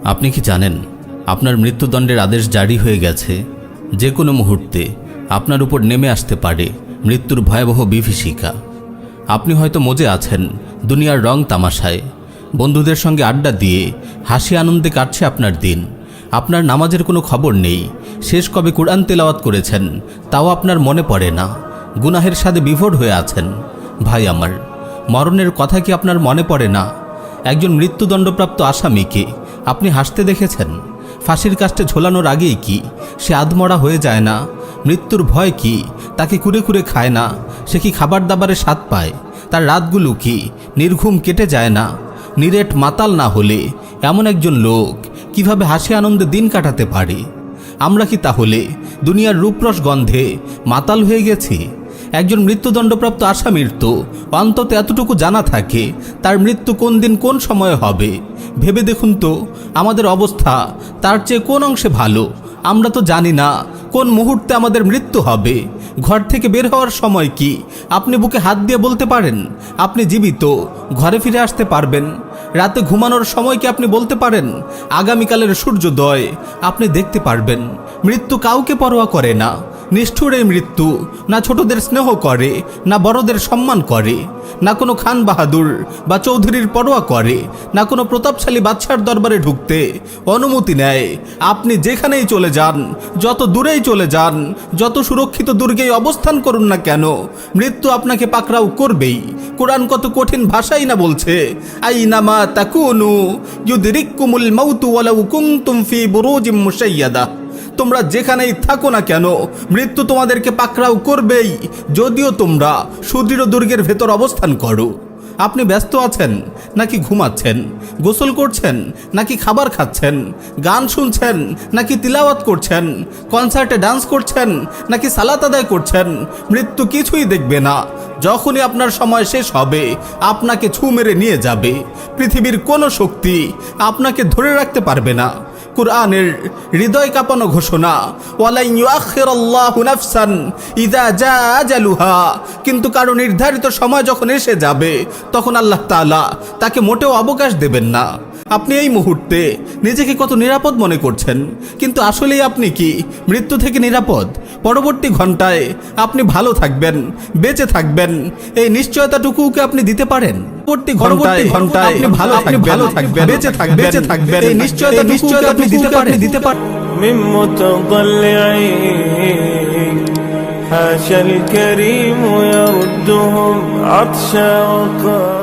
আপনি কি জানেন আপনার মৃত্যুদণ্ডের আদেশ জারি হয়ে গেছে? যে কোনো মুহূর্তে আপনার উপর নেমে আসতে পারে মৃত্যুর ভয়াবহ বিভীষিকা। আপনি হয়তো মজে আছেন দুনিয়ার রং তামাশায়, বন্ধুদের সঙ্গে আড্ডা দিয়ে হাসি আনন্দে কাটছে আপনার দিন। আপনার নামাজের কোনো খবর নেই, শেষ কবে কুরআন তেলাওয়াত করেছেন তাও আপনার মনে পড়ে না, গুনাহের স্বাদে বিভোর হয়ে আছেন। ভাই আমার, মরণের কথা কি আপনার মনে পড়ে না? একজন মৃত্যুদণ্ডপ্রাপ্ত আসামিকে আপনি হাসতে দেখেছেন? ফাঁসির কাস্টে ঝোলানোর আগেই কি সে আধমরা হয়ে যায় না? মৃত্যুর ভয় কি তাকে কুরে কুরে খায় না? সে কি খাবার দাবারের স্বাদ পায়? তার রাতগুলো কি নির্ঘুম কেটে যায় না? নিরেট মাতাল না হলে এমন একজন লোক কিভাবে হাসি আনন্দে দিন কাটাতে পারে? আমরা কি তাহলে দুনিয়ার রূপরস গন্ধে মাতাল হয়ে গেছি? একজন মৃত্যুদণ্ডপ্রাপ্ত আসামির তো অন্তত এতটুকু জানা থাকে তার মৃত্যু কোন দিন কোন সময়ে হবে। ভেবে দেখুন তো আমাদের অবস্থা তার চেয়ে কোন অংশে ভালো? আমরা তো জানি না কোন মুহূর্তে আমাদের মৃত্যু হবে। ঘর থেকে বের হওয়ার সময় কি আপনি বুকে হাত দিয়ে বলতে পারেন আপনি জীবিত, ঘরে ফিরে আসতে পারবেন? রাতে ঘুমানোর সময় কি আপনি বলতে পারেন আগামীকালের সূর্যোদয় আপনি দেখতে পারবেন? মৃত্যু কাউকে পরোয়া করে না। নিষ্ঠুর এই মৃত্যু না ছোটদের স্নেহ করে, না বড়দের সম্মান করে, না কোনো খান বাহাদুর বা চৌধুরীর পরোয়া করে, না কোনো প্রতাপশালী বাদশার দরবারে ঢুকতে অনুমতি নেয়। আপনি যেখানেই চলে যান, যত দূরেই চলে যান, যত সুরক্ষিত দুর্গেই অবস্থান করুন না কেন, মৃত্যু আপনাকে পাকড়াও করবেই। কোরআন কত কঠিন ভাষাই না বলছে, আইনামা তাকুনু ইউদরিকুমুল মাউতু ওয়ালাউ কুনতুম ফি বুরুজিম মুশাইয়াদা। তোমরা যেখানেই থাকো না কেন মৃত্যু তোমাদেরকে পাকড়াও করবেই, যদিও তোমরা সুদৃঢ় দুর্গের ভেতর অবস্থান করো। আপনি ব্যস্ত আছেন নাকি ঘুমাচ্ছেন? গোসল করছেন নাকি খাবার খাচ্ছেন? গান শুনছেন নাকি তিলাওয়াত করছেন? কনসার্টে ডান্স করছেন নাকি সালাত আদায় করছেন? মৃত্যু কিছুই দেখবে না। যখনই আপনার সময় শেষ হবে আপনাকে ছু মেরে নিয়ে যাবে। পৃথিবীর কোনো শক্তি আপনাকে ধরে রাখতে পারবে না। কুরআনের হৃদয় কাঁপানো ঘোষণা, ওয়ালা ইউআখিরুল্লাহু নাফসান ইযা জা আজালুহা। কিন্তু কারো নির্ধারিত সময় যখন এসে যাবে তখন আল্লাহ তাআলা তাকে মোটেও অবকাশ দেবেন না। আপনি এই মুহূর্তে নিজেকে কত নিরাপদ মনে করছেন, কিন্তু আসলেই আপনি কি মৃত্যু থেকে নিরাপদ? পরবর্তী ঘন্টায় আপনি ভালো থাকবেন, বেঁচে থাকবেন, এই নিশ্চয়তাটুকু কি আপনি দিতে পারেন? পরবর্তী ঘন্টায় আপনি ভালো থাকবেন, বেঁচে থাকবেন, এই নিশ্চয়তা আপনি দিতে পারেন। من متضلعين حاشا الكريم يردهم عطشا وقا